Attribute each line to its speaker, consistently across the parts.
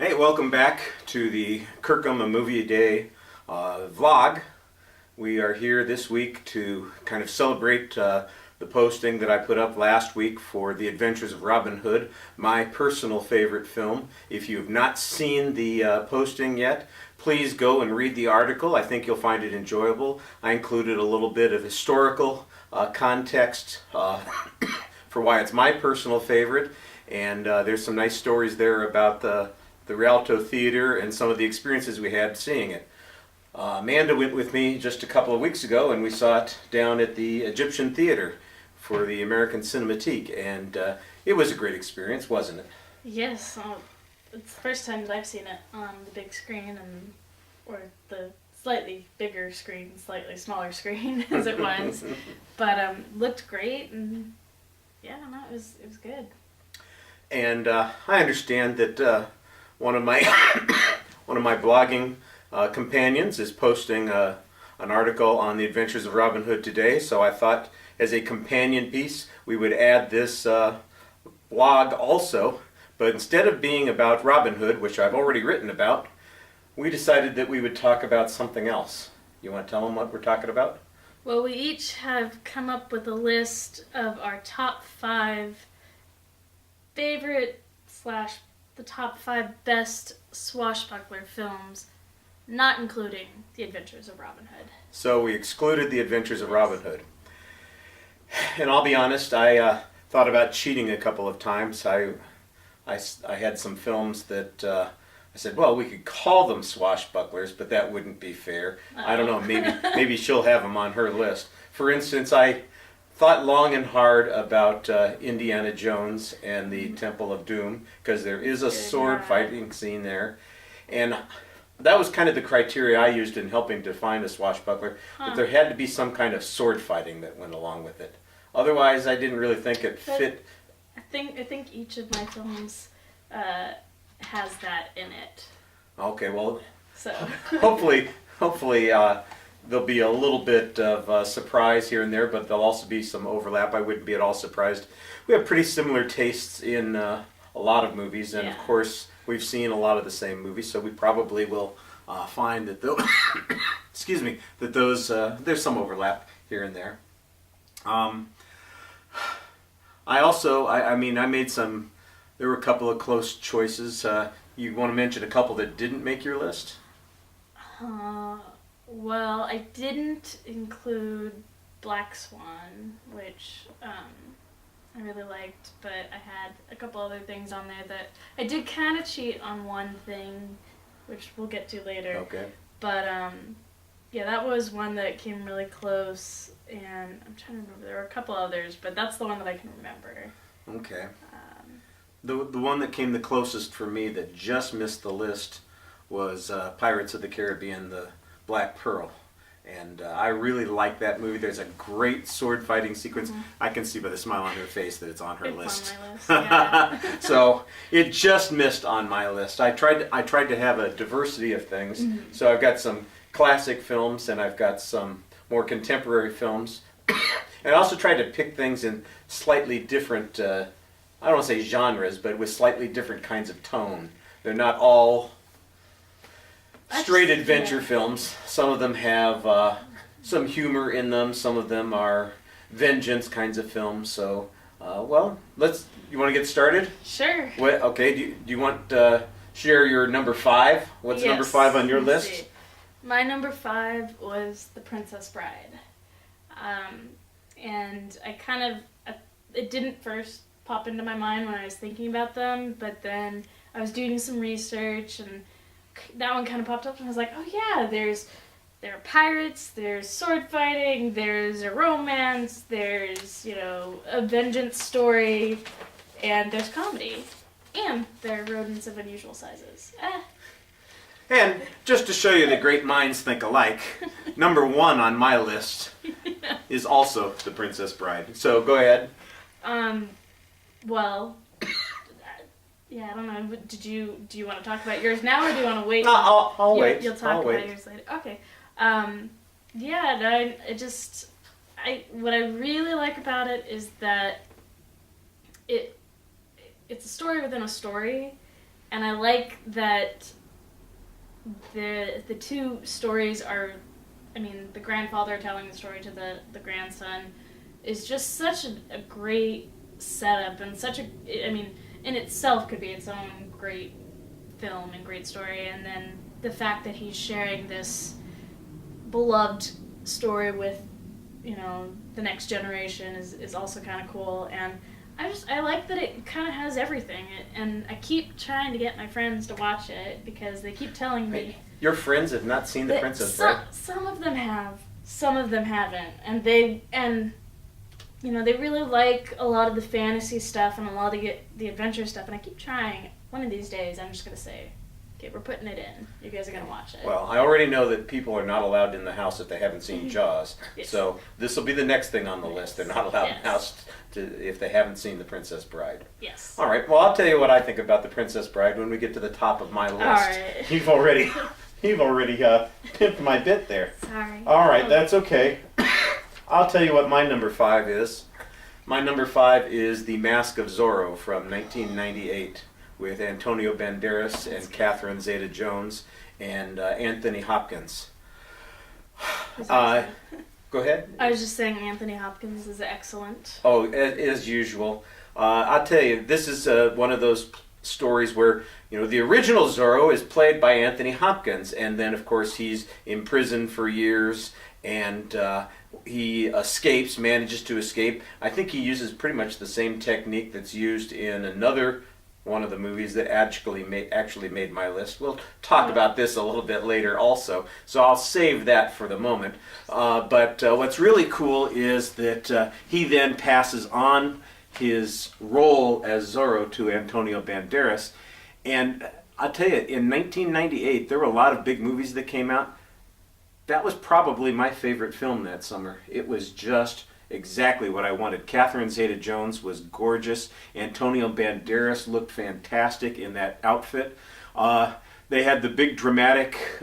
Speaker 1: Hey, welcome back to the Kirkham A Movie a Day vlog. We are here this week to kind of celebrate the posting that I put up last week for The Adventures of Robin Hood, my personal favorite film. If you have not seen the posting yet, please go and read the article. I think you'll find it enjoyable. I included a little bit of historical context for why it's my personal favorite, and there's some nice stories there about the Rialto Theater and some of the experiences we had seeing it. Amanda went with me just a couple of weeks ago and we saw it down at the Egyptian Theater for the American Cinematique, and it was a great experience, wasn't it?
Speaker 2: Yes, it's the first time that I've seen it on the big screen, or the slightly bigger screen, slightly smaller screen as it was, but looked great, and yeah, no, it was good.
Speaker 1: And I understand that one of my blogging companions is posting an article on the Adventures of Robin Hood today, so I thought as a companion piece we would add this blog also, but instead of being about Robin Hood, which I've already written about, we decided that we would talk about something else. You want to tell them what we're talking about?
Speaker 2: Well, we each have come up with a list of our top 5 favorite / the top 5 best swashbuckler films, not including The Adventures of Robin Hood.
Speaker 1: So we excluded The Adventures of Robin Hood. And I'll be honest, I thought about cheating a couple of times. I had some films that I said, well, we could call them swashbucklers, but that wouldn't be fair. I don't know, maybe she'll have them on her list. For instance, I thought long and hard about Indiana Jones and the Temple of Doom, because there is a sword fighting scene there, and that was kind of the criteria I used in helping define a swashbuckler, that there had to be some kind of sword fighting that went along with it. Otherwise, I didn't really think it fit.
Speaker 2: I think each of my films has that in it.
Speaker 1: Okay, well,
Speaker 2: so
Speaker 1: hopefully there'll be a little bit of surprise here and there, but there'll also be some overlap. I wouldn't be at all surprised. We have pretty similar tastes in a lot of movies, and of course we've seen a lot of the same movies, so we probably will find that those there's some overlap here and there. I made some. There were a couple of close choices. You want to mention a couple that didn't make your list?
Speaker 2: Well, I didn't include Black Swan, which I really liked, but I had a couple other things on there that I did kind of cheat on one thing, which we'll get to later.
Speaker 1: Okay.
Speaker 2: But yeah, that was one that came really close, and I'm trying to remember. There were a couple others, but that's the one that I can remember.
Speaker 1: Okay. The one that came the closest for me that just missed the list was Pirates of the Caribbean, the Black Pearl. And I really like that movie. There's a great sword fighting sequence. Mm-hmm. I can see by the smile on her face that it's on her list.
Speaker 2: On my list, yeah.
Speaker 1: So it just missed on my list. I tried to have a diversity of things. Mm-hmm. So I've got some classic films and I've got some more contemporary films. And I also tried to pick things in slightly different, I don't want to say genres, but with slightly different kinds of tone. They're not all straight adventure films. Some of them have some humor in them. Some of them are vengeance kinds of films. So, well, you want to get started?
Speaker 2: Sure.
Speaker 1: Okay, do you want to share your number 5? What's number 5 on your list?
Speaker 2: See. My number 5 was The Princess Bride. And it didn't first pop into my mind when I was thinking about them, but then I was doing some research and that one kind of popped up and I was like, oh yeah, there are pirates, there's sword fighting, there's a romance, there's, a vengeance story, and there's comedy. And there are rodents of unusual sizes.
Speaker 1: And just to show you that great minds think alike, number 1 on my list is also The Princess Bride. So go ahead.
Speaker 2: Well, yeah, I don't know. Do you want to talk about yours now, or do you want to wait?
Speaker 1: No, I'll wait.
Speaker 2: You'll talk about yours later. Okay. Yeah. What I really like about it is that it's a story within a story, And I like that the two stories are, I mean, the grandfather telling the story to the grandson is just such a great setup, and such a, I mean, in itself could be its own great film and great story. And then the fact that he's sharing this beloved story with, you know, the next generation is also kind of cool. And I like that it kind of has everything. And I keep trying to get my friends to watch it because they keep telling me.
Speaker 1: Your friends have not seen The Princess Bride?
Speaker 2: Some of them have, some of them haven't, and you know, they really like a lot of the fantasy stuff and a lot of the adventure stuff. And I keep trying. One of these days, I'm just gonna say, okay, we're putting it in. You guys are gonna watch it.
Speaker 1: Well, I already know that people are not allowed in the house if they haven't seen Jaws.
Speaker 2: Yes.
Speaker 1: So this will be the next thing on the list. They're not allowed in the house if they haven't seen The Princess Bride.
Speaker 2: Yes.
Speaker 1: All right. Well, I'll tell you what I think about The Princess Bride when we get to the top of my list.
Speaker 2: All right.
Speaker 1: You've already pimped my bit there.
Speaker 2: Sorry.
Speaker 1: All right, that's okay. I'll tell you what my number 5 is. My number 5 is The Mask of Zorro from 1998 with Antonio Banderas and Catherine Zeta-Jones and Anthony Hopkins. Go ahead.
Speaker 2: I was just saying Anthony Hopkins is excellent.
Speaker 1: Oh, as usual. I'll tell you, this is one of those stories where, you know, the original Zorro is played by Anthony Hopkins, and then of course he's in prison for years, and he manages to escape. I think he uses pretty much the same technique that's used in another one of the movies that actually made my list. We'll talk about this a little bit later also, so I'll save that for the moment. But what's really cool is that he then passes on his role as Zorro to Antonio Banderas. And I'll tell you, in 1998, there were a lot of big movies that came out. That was probably my favorite film that summer. It was just exactly what I wanted. Catherine Zeta-Jones was gorgeous. Antonio Banderas looked fantastic in that outfit. They had the big dramatic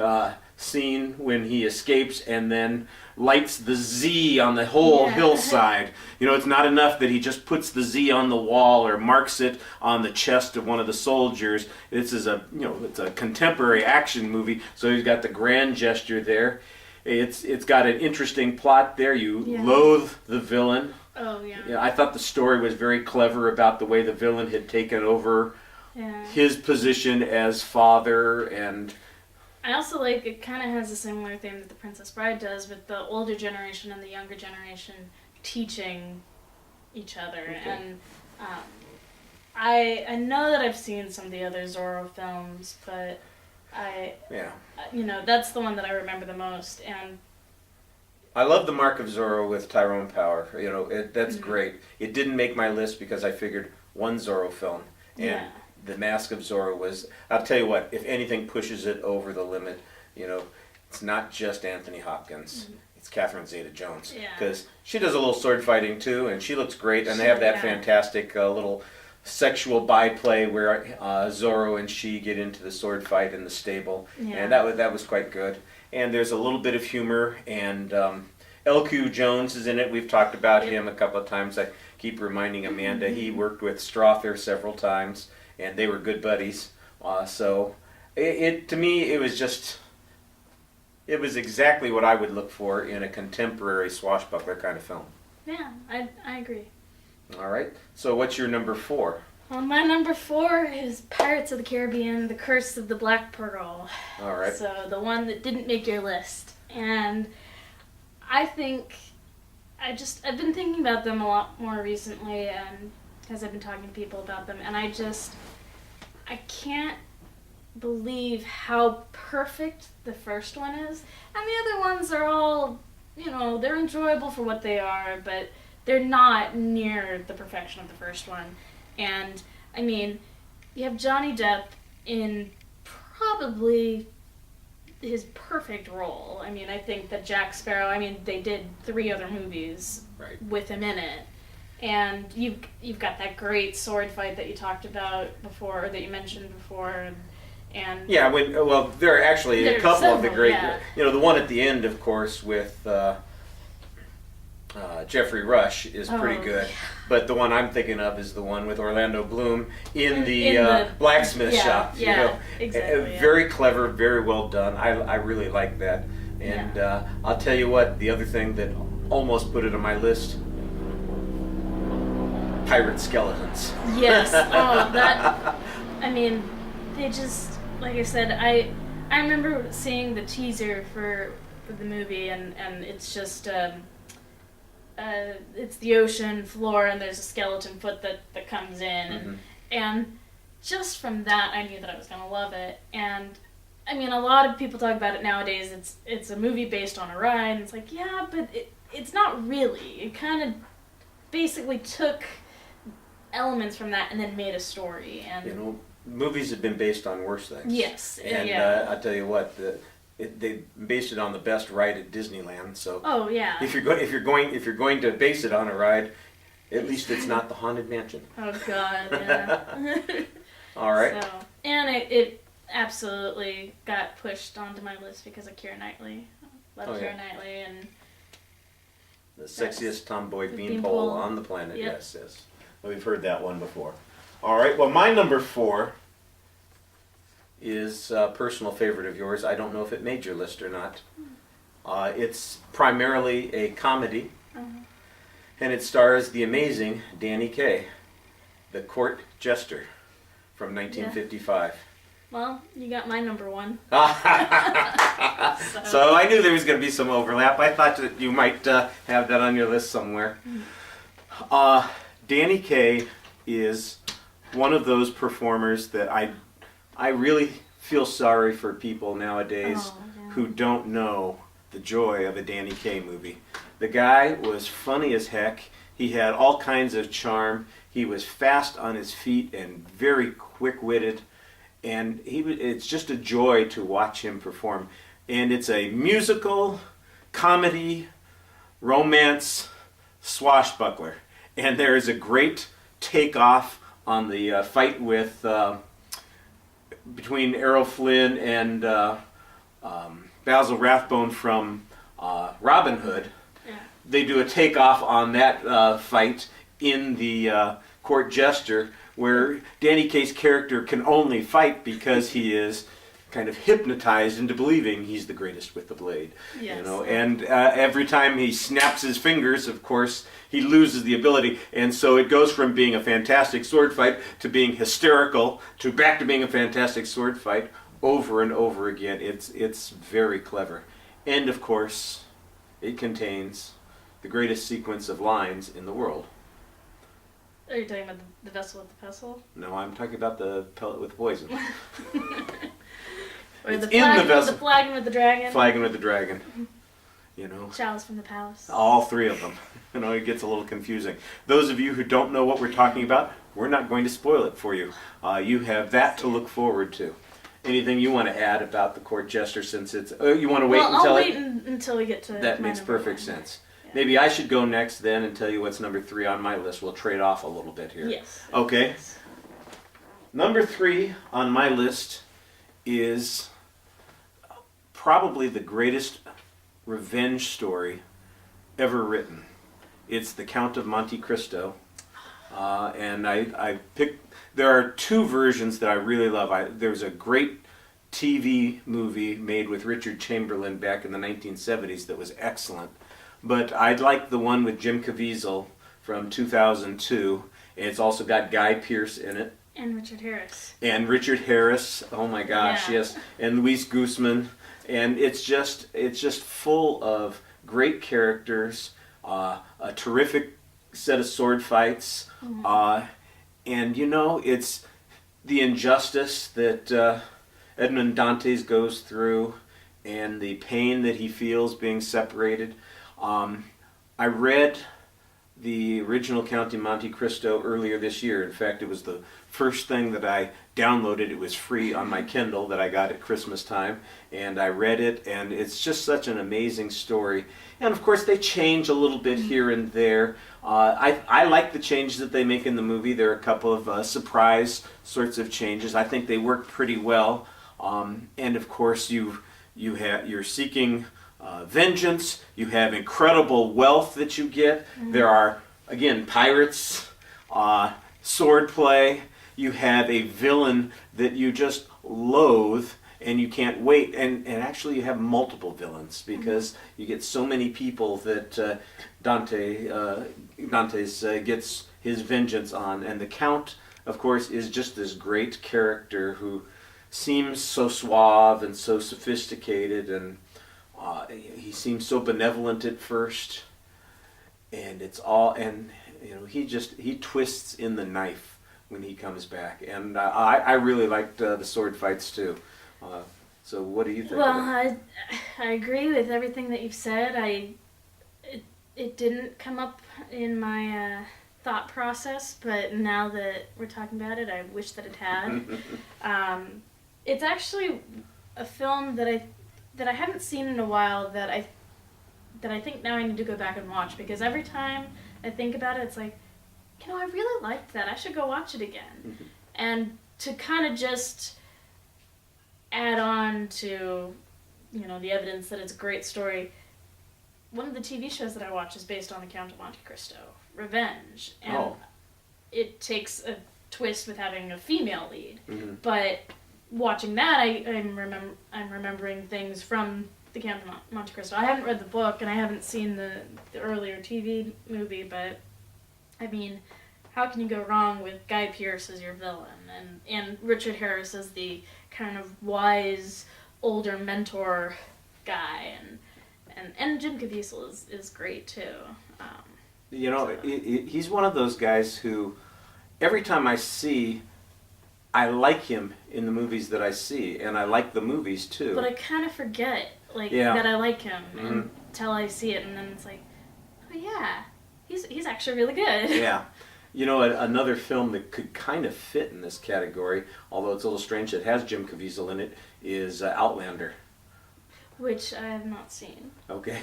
Speaker 1: scene when he escapes and then lights the Z on the whole hillside. You know, it's not enough that he just puts the Z on the wall or marks it on the chest of one of the soldiers. This is it's a contemporary action movie, so he's got the grand gesture there. It's got an interesting plot there. You loathe the villain.
Speaker 2: Oh, yeah.
Speaker 1: Yeah, I thought the story was very clever about the way the villain had taken over his position as father. And
Speaker 2: I also like, it kind of has a similar theme that The Princess Bride does with the older generation and the younger generation teaching each other. Okay. And I know that I've seen some of the other Zorro films, but that's the one that I remember the most. And
Speaker 1: I love The Mark of Zorro with Tyrone Power. You know, that's great. It didn't make my list because I figured one Zorro film, and The Mask of Zorro was. I'll tell you what, if anything pushes it over the limit, you know, it's not just Anthony Hopkins. It's Catherine Zeta-Jones, because she does a little sword fighting too, and she looks great. And they have that fantastic little sexual byplay where Zorro and she get into the sword fight in the stable, and that was quite good. And there's a little bit of humor, and L.Q. Jones is in it. We've talked about him a couple of times. I keep reminding Amanda he worked with Strother several times, and they were good buddies. So to me, it was exactly what I would look for in a contemporary swashbuckler kind of film.
Speaker 2: Yeah, I agree.
Speaker 1: All right. So what's your number 4?
Speaker 2: Well, my number 4 is Pirates of the Caribbean: The Curse of the Black Pearl.
Speaker 1: All right.
Speaker 2: So the one that didn't make your list. And I think I've been thinking about them a lot more recently, and as I've been talking to people about them, and I can't believe how perfect the first one is. And the other ones are all, they're enjoyable for what they are, but they're not near the perfection of the first one. And, I mean, you have Johnny Depp in probably his perfect role. I mean, I think that Jack Sparrow, they did 3 other movies with him in it. And you've got that great sword fight that you talked about before, or that you mentioned before. And
Speaker 1: there are actually a couple of the great, the one at the end, of course, with Jeffrey Rush is pretty
Speaker 2: Oh,
Speaker 1: good.
Speaker 2: yeah.
Speaker 1: But the one I'm thinking of is the one with Orlando Bloom in the,
Speaker 2: In the
Speaker 1: blacksmith shop.
Speaker 2: exactly. Yeah.
Speaker 1: Very clever, very well done. I really like that. And I'll tell you what, the other thing that almost put it on my list, pirate skeletons.
Speaker 2: Yes. Oh, that. I mean, they just, like I said, I remember seeing the teaser for the movie, and it's just it's the ocean floor, and there's a skeleton foot that comes in, and just from that, I knew that I was gonna love it. And I mean, a lot of people talk about it nowadays. It's a movie based on a ride. And it's like, yeah, but it's not really. It kind of basically took elements from that and then made a story. And
Speaker 1: Movies have been based on worse things.
Speaker 2: yes,
Speaker 1: And
Speaker 2: yeah.
Speaker 1: I'll tell you what, they based it on the best ride at Disneyland. So
Speaker 2: Oh yeah.
Speaker 1: if you're going to base it on a ride, at least it's not the Haunted Mansion.
Speaker 2: Oh god, yeah.
Speaker 1: All right.
Speaker 2: So, and it absolutely got pushed onto my list because of Keira Knightley. Love Keira Knightley, and
Speaker 1: The sexiest tomboy
Speaker 2: The
Speaker 1: beanpole
Speaker 2: beanpole.
Speaker 1: on the planet.
Speaker 2: Yep.
Speaker 1: Yes, yes. Well, we've heard that one before. All right. Well, my number 4 is a personal favorite of yours. I don't know if it made your list or not. It's primarily a comedy, and it stars the amazing Danny Kaye, the court jester from 1955.
Speaker 2: well, you got my number 1.
Speaker 1: So I knew there was going to be some overlap. I thought that you might have that on your list somewhere. Danny Kaye is one of those performers that I really feel sorry for people nowadays who don't know the joy of a Danny Kaye movie. The guy was funny as heck. He had all kinds of charm. He was fast on his feet and very quick-witted. And it's just a joy to watch him perform. And it's a musical, comedy, romance, swashbuckler. And there is a great takeoff on the fight with between Errol Flynn and Basil Rathbone from Robin Hood.
Speaker 2: Yeah.
Speaker 1: They do a takeoff on that fight in the Court Jester, where Danny Kaye's character can only fight because he is kind of hypnotized into believing he's the greatest with the blade.
Speaker 2: Yes.
Speaker 1: And every time he snaps his fingers, of course, he loses the ability, and so it goes from being a fantastic sword fight to being hysterical to back to being a fantastic sword fight over and over again. It's very clever. And of course, it contains the greatest sequence of lines in the world.
Speaker 2: Are you talking about the vessel with the pestle?
Speaker 1: No, I'm talking about the pellet with poison.
Speaker 2: Or
Speaker 1: It's
Speaker 2: the
Speaker 1: in the vessel.
Speaker 2: The flagon with the dragon?
Speaker 1: Flagon with the dragon.
Speaker 2: Chalice from the palace.
Speaker 1: All 3 of them. It gets a little confusing. Those of you who don't know what we're talking about, we're not going to spoil it for you. You have that to look forward to. Anything you want to add about the Court Jester, since it's... you want to wait until...
Speaker 2: I'll wait until we get to
Speaker 1: That
Speaker 2: my
Speaker 1: makes
Speaker 2: number
Speaker 1: perfect
Speaker 2: 1.
Speaker 1: sense.
Speaker 2: Yeah.
Speaker 1: Maybe I should go next then and tell you what's number 3 on my list. We'll trade off a little bit here.
Speaker 2: Yes.
Speaker 1: Okay. Number 3 on my list is probably the greatest revenge story ever written. It's The Count of Monte Cristo. And I picked... There are 2 versions that I really love. There's a great TV movie made with Richard Chamberlain back in the 1970s that was excellent. But I like the one with Jim Caviezel from 2002. And it's also got Guy Pearce in it.
Speaker 2: And Richard Harris.
Speaker 1: And Richard Harris. Oh my gosh,
Speaker 2: Yeah.
Speaker 1: yes. And Luis Guzman. And it's just full of great characters, a terrific set of sword fights. And it's the injustice that Edmond Dantes goes through and the pain that he feels being separated. I read the original Count of Monte Cristo earlier this year. In fact, it was the first thing that I downloaded. It was free on my Kindle that I got at Christmas time, and I read it, and it's just such an amazing story. And of course, they change a little bit here and there. I like the changes that they make in the movie. There are a couple of surprise sorts of changes. I think they work pretty well. And of course, you're seeking vengeance. You have incredible wealth that you get. There are, again, pirates, swordplay. You have a villain that you just loathe and you can't wait. And actually you have multiple villains because you get so many people that Dante's gets his vengeance on. And the Count, of course, is just this great character who seems so suave and so sophisticated, and he seems so benevolent at first, and he twists in the knife when he comes back, and I really liked the sword fights too. So what do you think?
Speaker 2: Well, I agree with everything that you've said. It didn't come up in my thought process, but now that we're talking about it, I wish that it had. It's actually a film that I haven't seen in a while that I think now I need to go back and watch, because every time I think about it, it's like, I really liked that. I should go watch it again. And to kind of just add on to, the evidence that it's a great story, one of the TV shows that I watch is based on the Count of Monte Cristo, Revenge. And it takes a twist with having a female lead. But watching that, I'm remembering things from the Count of Monte Cristo. I haven't read the book, and I haven't seen the earlier TV movie, but, I mean, how can you go wrong with Guy Pearce as your villain, and Richard Harris as the kind of wise, older mentor guy, and Jim Caviezel is great, too.
Speaker 1: He's one of those guys who, every time I like him in the movies that I see, and I like the movies too.
Speaker 2: But I kind of forget, that I like him until I see it, and then it's like, oh yeah, he's actually really good.
Speaker 1: Yeah. Another film that could kind of fit in this category, although it's a little strange, it has Jim Caviezel in it, is Outlander.
Speaker 2: Which I have not seen.
Speaker 1: Okay.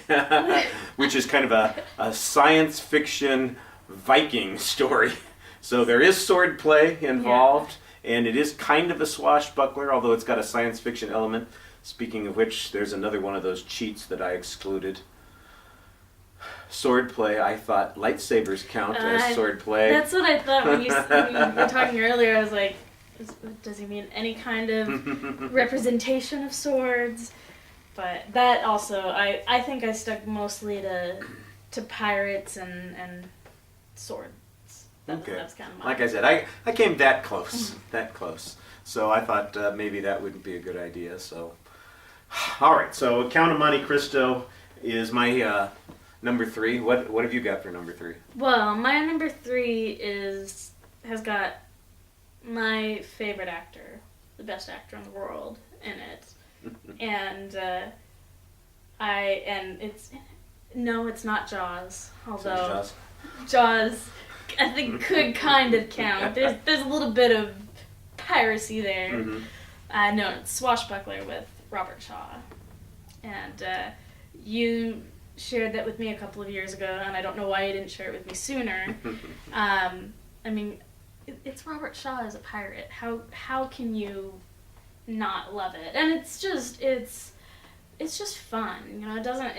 Speaker 1: Which is kind of a science fiction Viking story. So there is swordplay involved. Yeah. And it is kind of a swashbuckler, although it's got a science fiction element. Speaking of which, there's another one of those cheats that I excluded. Swordplay, I thought lightsabers count as swordplay.
Speaker 2: That's what I thought when you were talking earlier. I was like, does he mean any kind of representation of swords? But that also, I think I stuck mostly to pirates and swords. That's kind of
Speaker 1: like I said, I came that close, So I thought maybe that wouldn't be a good idea. So, all right. So Count of Monte Cristo is my number 3. What have you got for number 3?
Speaker 2: Well, my number 3 has got my favorite actor, the best actor in the world, in it, and it's not Jaws, although Jaws I think could kind of count. There's a little bit of piracy there. No, it's Swashbuckler with Robert Shaw. And you shared that with me a couple of years ago, and I don't know why you didn't share it with me sooner. I mean, it's Robert Shaw as a pirate. How can you not love it? And it's just fun.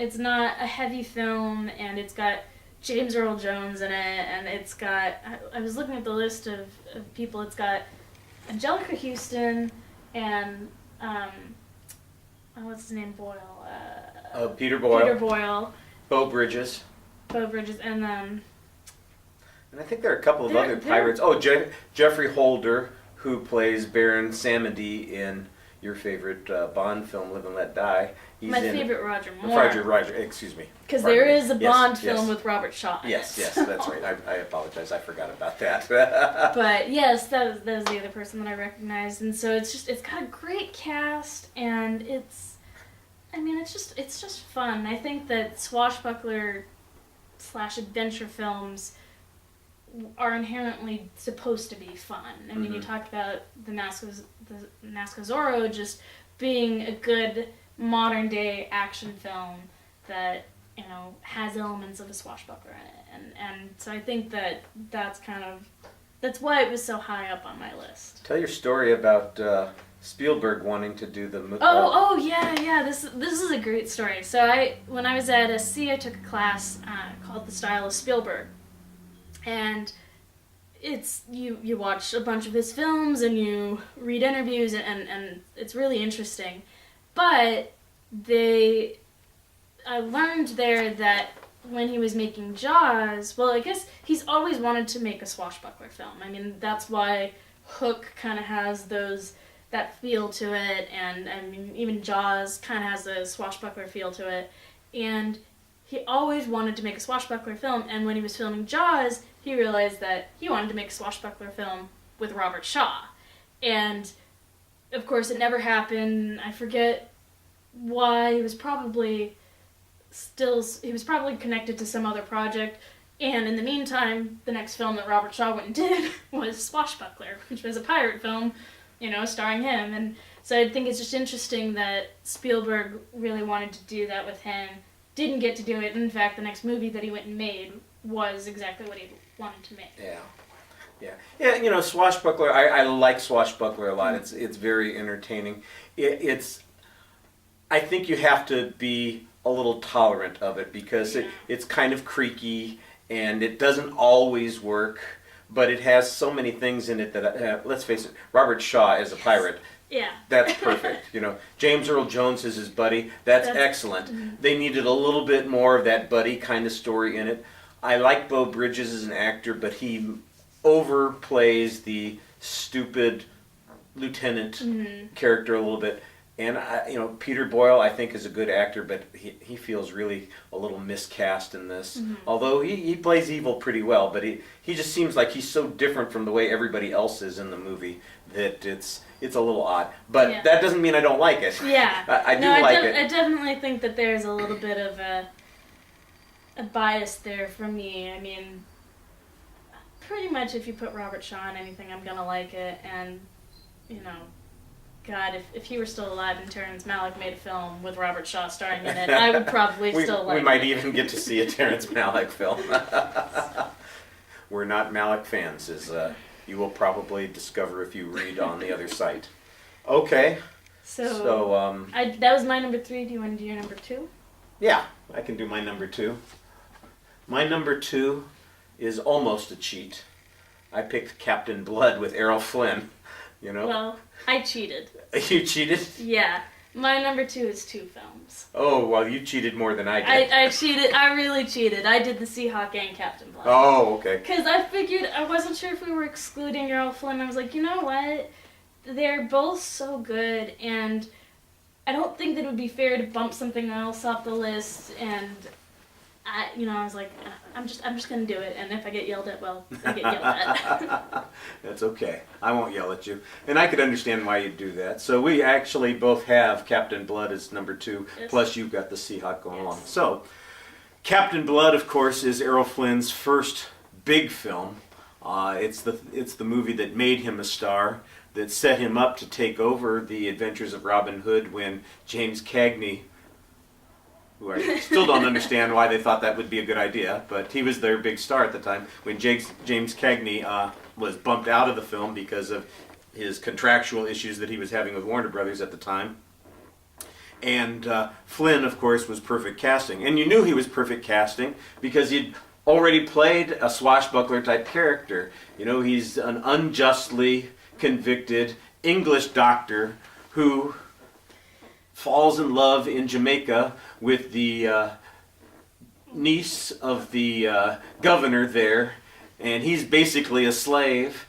Speaker 2: It's not a heavy film, and it's got James Earl Jones in it, and it's got, I was looking at the list of people, it's got Angelica Houston and, what's his name, Boyle?
Speaker 1: Peter Boyle.
Speaker 2: Peter Boyle.
Speaker 1: Beau Bridges.
Speaker 2: And then...
Speaker 1: And I think there are a couple of other pirates. Oh, Jeffrey Holder, who plays Baron Samedi in your favorite Bond film, Live and Let Die. He's
Speaker 2: my favorite Roger Moore.
Speaker 1: Roger, excuse me.
Speaker 2: Because there is a Bond film with Robert Shaw in
Speaker 1: Yes,
Speaker 2: it.
Speaker 1: That's right. I apologize. I forgot about that.
Speaker 2: But yes, that was the other person that I recognized. And so it's got a great cast, and it's just fun. I think that swashbuckler / adventure films are inherently supposed to be fun. I mean, you talked about the Nazca Zorro just being a good modern day action film that has elements of a swashbuckler in it, and so I think that's why it was so high up on my list.
Speaker 1: Tell your story about Spielberg wanting to do the movie.
Speaker 2: Yeah. This is a great story. So when I was at SC, I took a class called The Style of Spielberg, and it's you watch a bunch of his films and you read interviews and it's really interesting. But I learned there that when he was making Jaws, well, I guess he's always wanted to make a swashbuckler film. I mean, that's why Hook kind of has that feel to it, and I mean, even Jaws kind of has a swashbuckler feel to it. And he always wanted to make a swashbuckler film, and when he was filming Jaws, he realized that he wanted to make a swashbuckler film with Robert Shaw. And, of course, it never happened. I forget why. He was probably connected to some other project. And in the meantime, the next film that Robert Shaw went and did was Swashbuckler, which was a pirate film, starring him. And so I think it's just interesting that Spielberg really wanted to do that with him. Didn't get to do it. In fact, the next movie that he went and made was exactly what he wanted to make.
Speaker 1: Yeah. Swashbuckler. I like Swashbuckler a lot. It's very entertaining. I think you have to be a little tolerant of it because it's kind of creaky and it doesn't always work. But it has so many things in it that, let's face it, Robert Shaw is a pirate.
Speaker 2: Yeah.
Speaker 1: That's perfect. James Earl Jones is his buddy. That's excellent. Mm-hmm. They needed a little bit more of that buddy kind of story in it. I like Beau Bridges as an actor, but he overplays the stupid lieutenant character a little bit. And Peter Boyle, I think, is a good actor, but he feels really a little miscast in this. Mm-hmm. Although he plays evil pretty well, but he just seems like he's so different from the way everybody else is in the movie that it's a little odd. But that doesn't mean I don't like it.
Speaker 2: Yeah,
Speaker 1: I do like it.
Speaker 2: I definitely think that there's a little bit of a bias there for me. I mean, pretty much if you put Robert Shaw in anything, I'm gonna like it, and God, if he were still alive and Terrence Malick made a film with Robert Shaw starring in it, I would probably still like it.
Speaker 1: We might even get to see a Terrence Malick film. We're not Malick fans, as you will probably discover if you read on the other site. Okay.
Speaker 2: So that was my number 3. Do you want to do your number 2?
Speaker 1: Yeah, I can do my number 2. My number 2 is almost a cheat. I picked Captain Blood with Errol Flynn.
Speaker 2: Well, I cheated.
Speaker 1: You cheated?
Speaker 2: Yeah. My number 2 is 2 films.
Speaker 1: Oh, well, you cheated more than I did.
Speaker 2: I cheated. I really cheated. I did the Seahawk and Captain Blood.
Speaker 1: Oh, okay.
Speaker 2: Because I figured, I wasn't sure if we were excluding Errol Flynn. I was like, you know what? They're both so good, and I don't think that it would be fair to bump something else off the list, and I was like, I'm just gonna do it, and if I get yelled at, well, I get yelled at.
Speaker 1: That's okay. I won't yell at you, and I could understand why you'd do that. So we actually both have Captain Blood as number 2, yes. Plus you've got the Seahawk going along. So Captain Blood, of course, is Errol Flynn's first big film. It's the movie that made him a star, that set him up to take over the Adventures of Robin Hood when James Cagney, who I still don't understand why they thought that would be a good idea, but he was their big star at the time. When James Cagney was bumped out of the film because of his contractual issues that he was having with Warner Brothers at the time. And Flynn, of course, was perfect casting. And you knew he was perfect casting because he'd already played a swashbuckler type character. He's an unjustly convicted English doctor who falls in love in Jamaica with the niece of the governor there, and he's basically a slave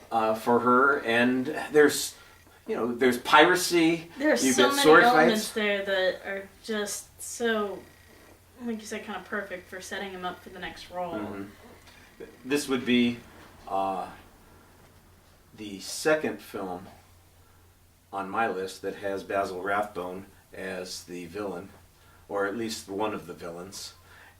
Speaker 1: for her. And there's piracy.
Speaker 2: There's
Speaker 1: You've
Speaker 2: so
Speaker 1: got
Speaker 2: many
Speaker 1: sword
Speaker 2: elements
Speaker 1: fights
Speaker 2: there that are just so, like you said, kind of perfect for setting him up for the next role.
Speaker 1: Mm-hmm. This would be the second film on my list that has Basil Rathbone as the villain, or at least one of the villains.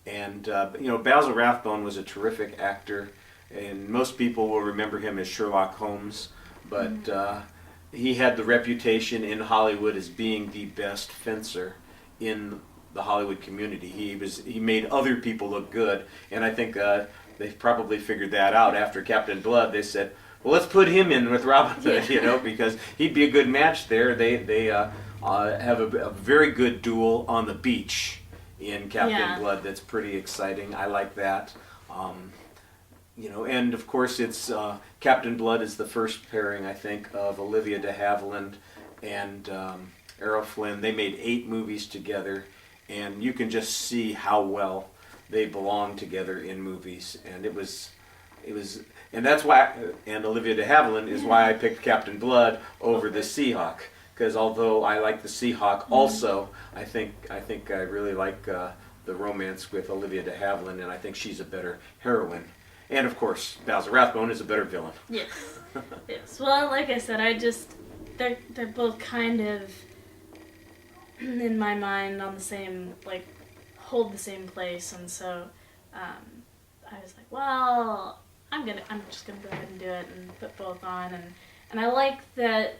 Speaker 1: And Basil Rathbone was a terrific actor, and most people will remember him as Sherlock Holmes, but he had the reputation in Hollywood as being the best fencer in the Hollywood community. He made other people look good, and I think they probably figured that out after Captain Blood. They said, well, let's put him in with Robin Hood,
Speaker 2: Yeah.
Speaker 1: you know, because he'd be a good match there. They have a very good duel on the beach in Captain
Speaker 2: Yeah.
Speaker 1: Blood. That's pretty exciting. I like that. You know, and of course, it's Captain Blood is the first pairing, I think, of Olivia de Havilland and Errol Flynn. They made 8 movies together, and you can just see how well they belong together in movies. And it was, and that's why. And Olivia de Havilland is why I picked Captain Blood over the Seahawk. Because although I like the Seahawk, also I think I really like the romance with Olivia de Havilland, and I think she's a better heroine. And of course, Basil Rathbone is a better villain.
Speaker 2: Yes. Yes. Well, like I said, they're both kind of in my mind on the same, like, hold the same place, and so I was like, well, I'm just gonna go ahead and do it and put both on, and I like that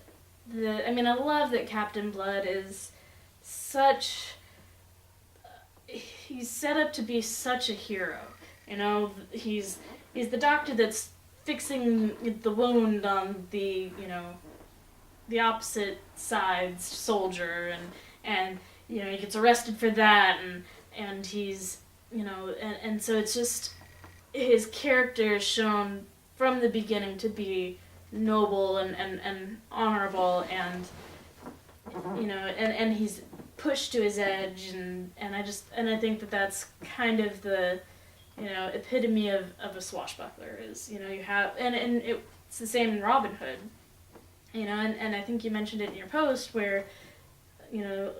Speaker 2: I love that Captain Blood is he's set up to be such a hero. You know, he's the doctor that's fixing the wound on the opposite side's soldier, and you know, he gets arrested for that, and he's, you know, and so it's just his character is shown from the beginning to be noble and honorable, and you know, and he's pushed to his edge, and I think that's kind of the, you know, epitome of a swashbuckler is, you know, you have, and it's the same in Robin Hood, you know, and I think you mentioned it in your post where, you know,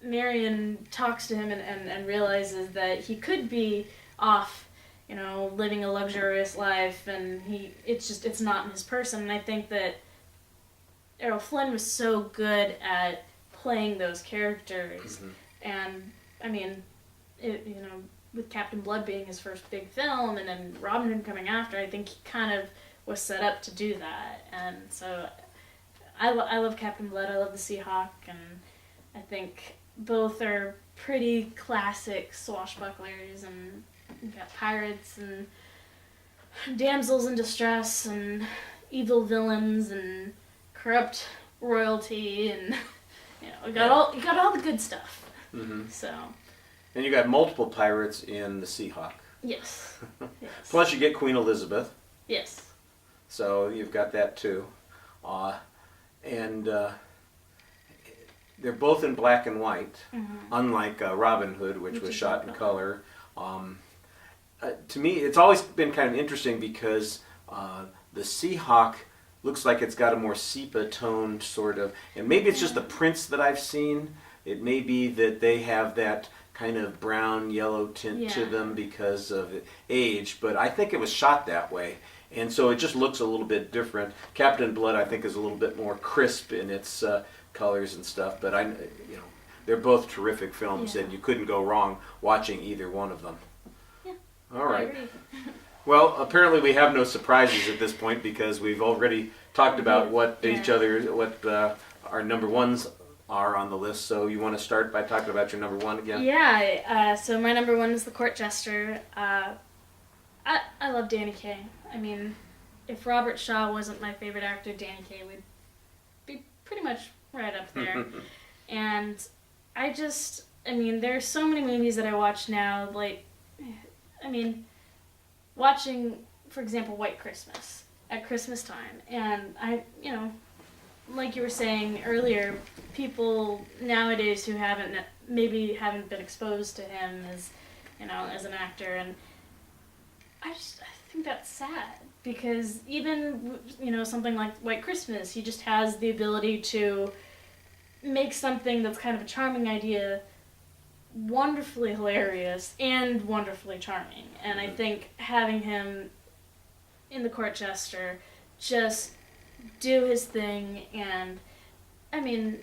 Speaker 2: Marion talks to him and realizes that he could be off, you know, living a luxurious life, and it's not in his person, and I think that Errol Flynn was so good at playing those characters, and I mean, you know, with Captain Blood being his first big film, and then Robin Hood coming after, I think he kind of was set up to do that, and so I love Captain Blood, I love the Seahawk, and I think both are pretty classic swashbucklers, and you've got pirates and damsels in distress and evil villains and corrupt royalty, and you know, you got all the good stuff.
Speaker 1: Mm-hmm.
Speaker 2: So.
Speaker 1: And you got multiple pirates in the Seahawk.
Speaker 2: Yes. Yes.
Speaker 1: Plus you get Queen Elizabeth.
Speaker 2: Yes.
Speaker 1: So you've got that too. And they're both in black and white, unlike Robin Hood, which was shot in color. To me, it's always been kind of interesting because the Seahawk looks like it's got a more sepia toned sort of, and maybe it's just the prints that I've seen. It may be that they have that kind of brown yellow tint to them because of age, but I think it was shot that way, and so it just looks a little bit different. Captain Blood, I think, is a little bit more crisp in its colors and stuff, but you know, they're both terrific films, and you couldn't go wrong watching either one of them.
Speaker 2: Yeah.
Speaker 1: All right. Well, apparently we have no surprises at this point because we've already talked about what our number ones are on the list. So you want to start by talking about your number one again?
Speaker 2: Yeah. So my number one is The Court Jester. I love Danny Kaye. I mean, if Robert Shaw wasn't my favorite actor, Danny Kaye would be pretty much right up there. And there are so many movies that I watch now. Like, I mean, watching, for example, White Christmas at Christmas time, and like you were saying earlier, people nowadays who haven't been exposed to him as, you know, as an actor, and I think that's sad because even, you know, something like White Christmas, he just has the ability to make something that's kind of a charming idea wonderfully hilarious and wonderfully charming, and I think having him in The Court Jester just do his thing, and I mean,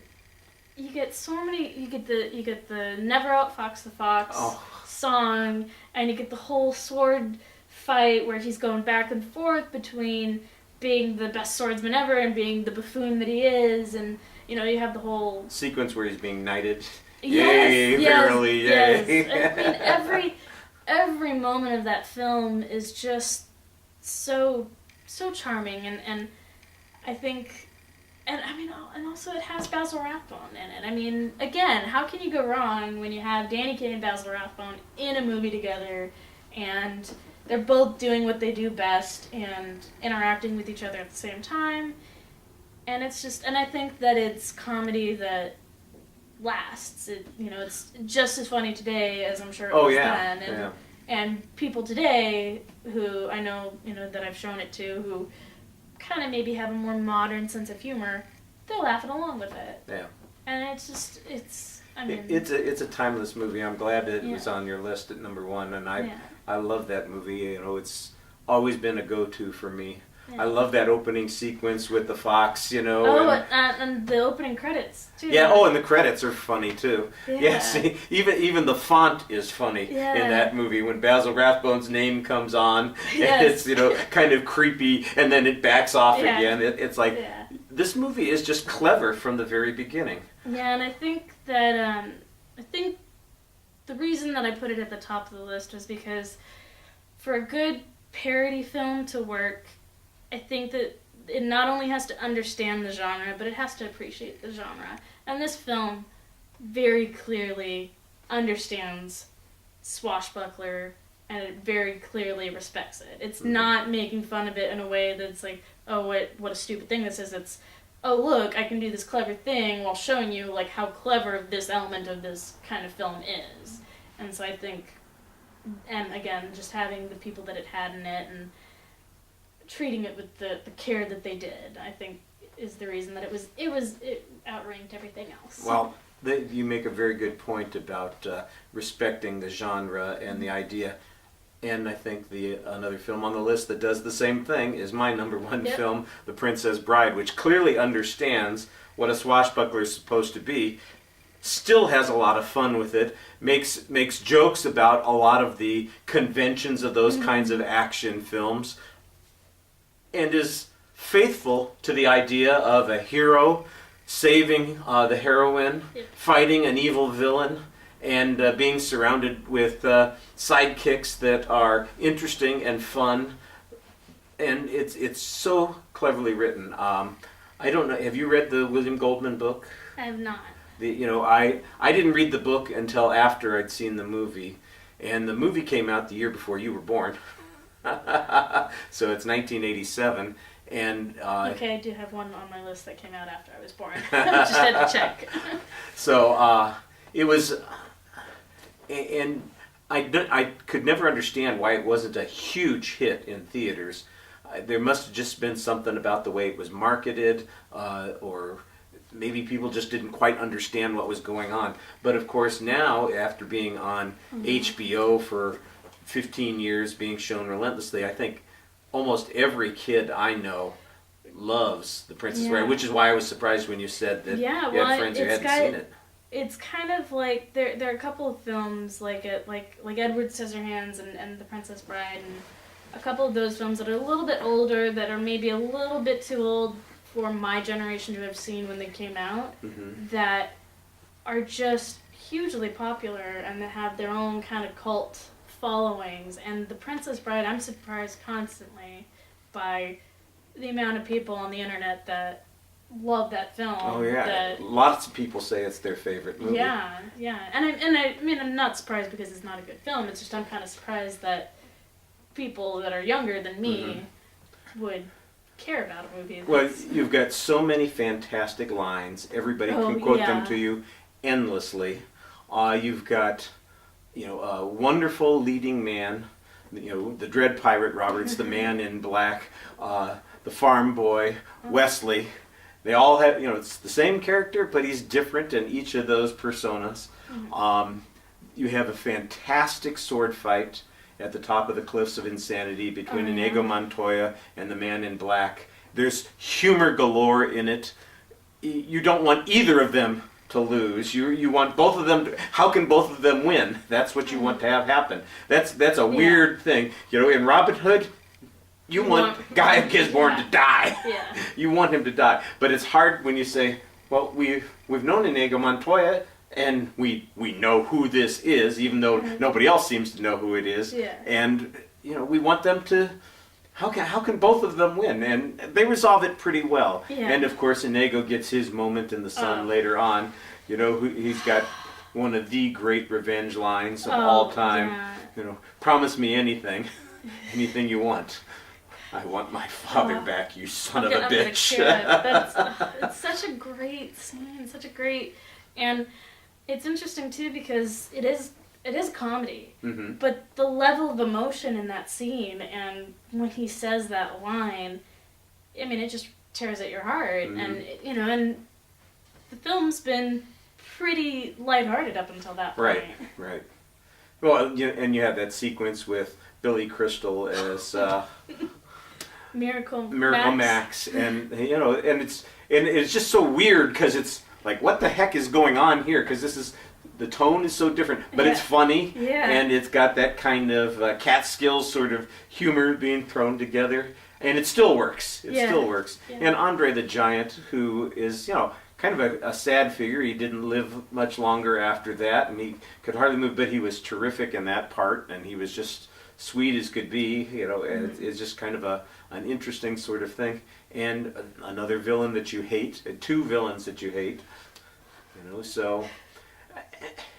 Speaker 2: you get the Never Outfox the Fox song, and you get the whole sword fight where he's going back and forth between being the best swordsman ever and being the buffoon that he is, and you know, you have the whole
Speaker 1: sequence where he's being knighted.
Speaker 2: Yes,
Speaker 1: Yay,
Speaker 2: yes,
Speaker 1: verily,
Speaker 2: yes.
Speaker 1: yay.
Speaker 2: I mean, every moment of that film is just so so charming, and I think, and I mean, and also it has Basil Rathbone in it. I mean, again, how can you go wrong when you have Danny Kaye and Basil Rathbone in a movie together, and they're both doing what they do best and interacting with each other at the same time, and it's just, and I think that it's comedy that lasts. It's just as funny today as I'm sure it was then, and people today who I know, that I've shown it to, who kind of maybe have a more modern sense of humor, they're laughing along with it.
Speaker 1: Yeah.
Speaker 2: And it's
Speaker 1: a timeless movie. I'm glad that it was on your list at number one, and I love that movie. It's always been a go-to for me. Yeah. I love that opening sequence with the fox,
Speaker 2: and the opening credits too.
Speaker 1: Yeah. Oh, and the credits are funny too. Yeah. See, even the font is funny in that movie when Basil Rathbone's name comes on. Yes. And it's kind of creepy, and then it backs off again. It's like this movie is just clever from the very beginning.
Speaker 2: Yeah, and I think that the reason that I put it at the top of the list was because for a good parody film to work, I think that it not only has to understand the genre, but it has to appreciate the genre. And this film very clearly understands Swashbuckler, and it very clearly respects it. It's not making fun of it in a way that's like, oh, what a stupid thing this is. It's, oh, look, I can do this clever thing while showing you like how clever this element of this kind of film is. And so I think, and again, just having the people that it had in it and treating it with the care that they did, I think, is the reason that it outranked everything else.
Speaker 1: Well, you make a very good point about respecting the genre and the idea. And I think another film on the list that does the same thing is my number one film, The Princess Bride, which clearly understands what a swashbuckler is supposed to be, still has a lot of fun with it, makes jokes about a lot of the conventions of those kinds of action films, and is faithful to the idea of a hero saving the heroine, fighting an evil villain, and being surrounded with sidekicks that are interesting and fun. And it's so cleverly written. I don't know, have you read the William Goldman book?
Speaker 2: I have not.
Speaker 1: I didn't read the book until after I'd seen the movie. And the movie came out the year before you were born. So it's 1987, and
Speaker 2: okay, I do have one on my list that came out after I was born. Just had to check.
Speaker 1: So it was, and I could never understand why it wasn't a huge hit in theaters. There must have just been something about the way it was marketed, or maybe people just didn't quite understand what was going on. But of course now, after being on HBO for 15 years, being shown relentlessly, I think almost every kid I know loves The Princess Bride, which is why I was surprised when you said that you had friends who hadn't seen it.
Speaker 2: It's kind of like there are a couple of films like Edward Scissorhands and The Princess Bride, and a couple of those films that are a little bit older, that are maybe a little bit too old for my generation to have seen when they came out, that are just hugely popular and that have their own kind of cult followings. And The Princess Bride, I'm surprised constantly by the amount of people on the internet that love that film.
Speaker 1: Oh yeah, lots of people say it's their favorite movie.
Speaker 2: Yeah. And I mean, I'm not surprised because it's not a good film. It's just I'm kind of surprised that people that are younger than me would care about a movie.
Speaker 1: Well, you've got so many fantastic lines. Everybody can quote them to you endlessly. You've got, a wonderful leading man, the Dread Pirate Roberts, the Man in Black, the farm boy, Wesley. They all have, it's the same character, but he's different in each of those personas. You have a fantastic sword fight at the top of the Cliffs of Insanity between Inigo Montoya and the Man in Black. There's humor galore in it. You don't want either of them to lose. You want both of them to, how can both of them win? That's what you want to have happen. That's a weird thing. In Robin Hood, you want Guy Gisborne to die.
Speaker 2: Yeah.
Speaker 1: You want him to die. But it's hard when you say, well, we've known Inigo Montoya, and we know who this is, even though nobody else seems to know who it is.
Speaker 2: Yeah.
Speaker 1: And we want them to how can both of them win? And they resolve it pretty well.
Speaker 2: Yeah.
Speaker 1: And of course, Inigo gets his moment in the sun later on. You know, he's got one of the great revenge lines of all time.
Speaker 2: Yeah.
Speaker 1: You know, promise me anything, anything you want. I want my father back, you son of a bitch.
Speaker 2: It's such a great scene, and it's interesting too because it is comedy,
Speaker 1: Mm-hmm.
Speaker 2: but the level of emotion in that scene and when he says that line, I mean, it just tears at your heart,
Speaker 1: Mm-hmm.
Speaker 2: and and the film's been pretty lighthearted up until that point.
Speaker 1: Right. Well, and you have that sequence with Billy Crystal as
Speaker 2: Miracle
Speaker 1: Max, and and it's just so weird because it's like, what the heck is going on here? Because the tone is so different, but it's funny, and it's got that kind of Catskills sort of humor being thrown together, and it still works. It still works.
Speaker 2: Yeah.
Speaker 1: And Andre the Giant, who is kind of a sad figure. He didn't live much longer after that, and he could hardly move, but he was terrific in that part, and he was just sweet as could be. And it's just kind of an interesting sort of thing. And another villain that you hate, two villains that you hate. So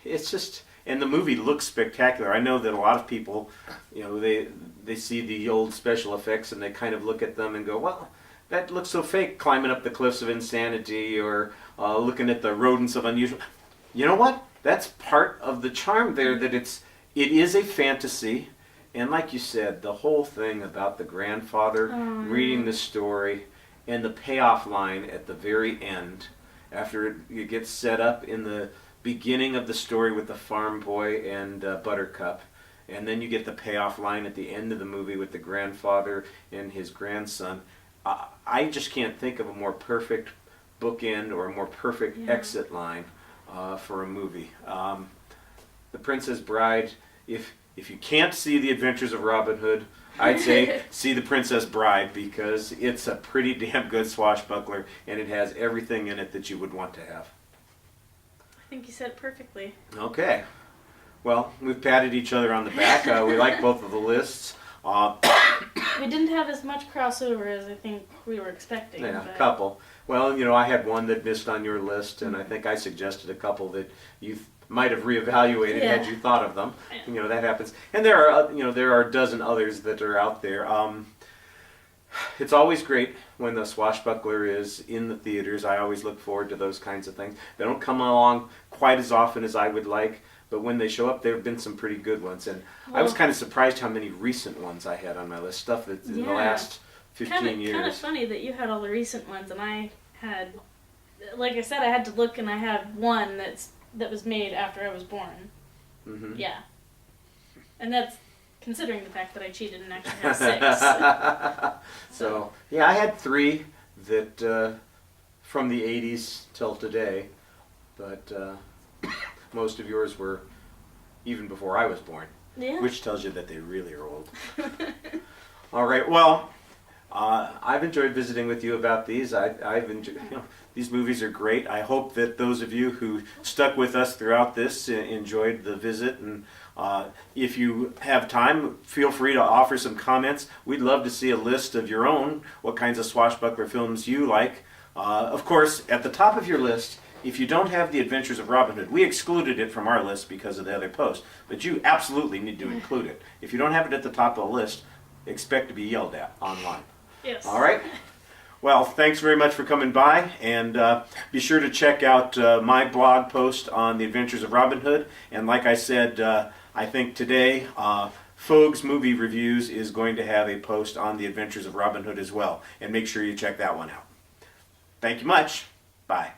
Speaker 1: it's just, and the movie looks spectacular. I know that a lot of people, they see the old special effects and they kind of look at them and go, well, that looks so fake, climbing up the cliffs of insanity or looking at the rodents of unusual. You know what? That's part of the charm there, that it is a fantasy. And like you said, the whole thing about the grandfather reading the story and the payoff line at the very end, after it gets set up in the beginning of the story with the farm boy and Buttercup, and then you get the payoff line at the end of the movie with the grandfather and his grandson. I just can't think of a more perfect bookend or a more perfect exit line for a movie. The Princess Bride, if you can't see The Adventures of Robin Hood, I'd say see The Princess Bride, because it's a pretty damn good swashbuckler, and it has everything in it that you would want to have.
Speaker 2: I think you said it perfectly.
Speaker 1: Okay. Well, we've patted each other on the back. We like both of the lists.
Speaker 2: We didn't have as much crossover as I think we were expecting.
Speaker 1: Yeah,
Speaker 2: but...
Speaker 1: a couple. Well, I had one that missed on your list, and I think I suggested a couple that you might have reevaluated had you thought of them.
Speaker 2: Yeah.
Speaker 1: That happens. And there are a dozen others that are out there. It's always great when the Swashbuckler is in the theaters. I always look forward to those kinds of things. They don't come along quite as often as I would like, but when they show up, there have been some pretty good ones. And I was kind of surprised how many recent ones I had on my list, stuff that's in the last 15 years.
Speaker 2: Kind of funny that you had all the recent ones, and I had, like I said, I had to look, and I had one that was made after I was born.
Speaker 1: Mm-hmm.
Speaker 2: Yeah. And that's considering the fact that I cheated and actually had 6.
Speaker 1: So, yeah, I had 3 that from the 80s till today, but most of yours were even before I was born, which tells you that they really are old. All right, well, I've enjoyed visiting with you about these. I've enjoyed, these movies are great. I hope that those of you who stuck with us throughout this enjoyed the visit. And if you have time, feel free to offer some comments. We'd love to see a list of your own, what kinds of swashbuckler films you like. Of course, at the top of your list, if you don't have The Adventures of Robin Hood, we excluded it from our list because of the other post, but you absolutely need to include it. If you don't have it at the top of the list, expect to be yelled at online.
Speaker 2: Yes.
Speaker 1: All right? Well, thanks very much for coming by, and be sure to check out my blog post on The Adventures of Robin Hood. And like I said, I think today, Fogue's Movie Reviews is going to have a post on The Adventures of Robin Hood as well. And make sure you check that one out. Thank you much. Bye.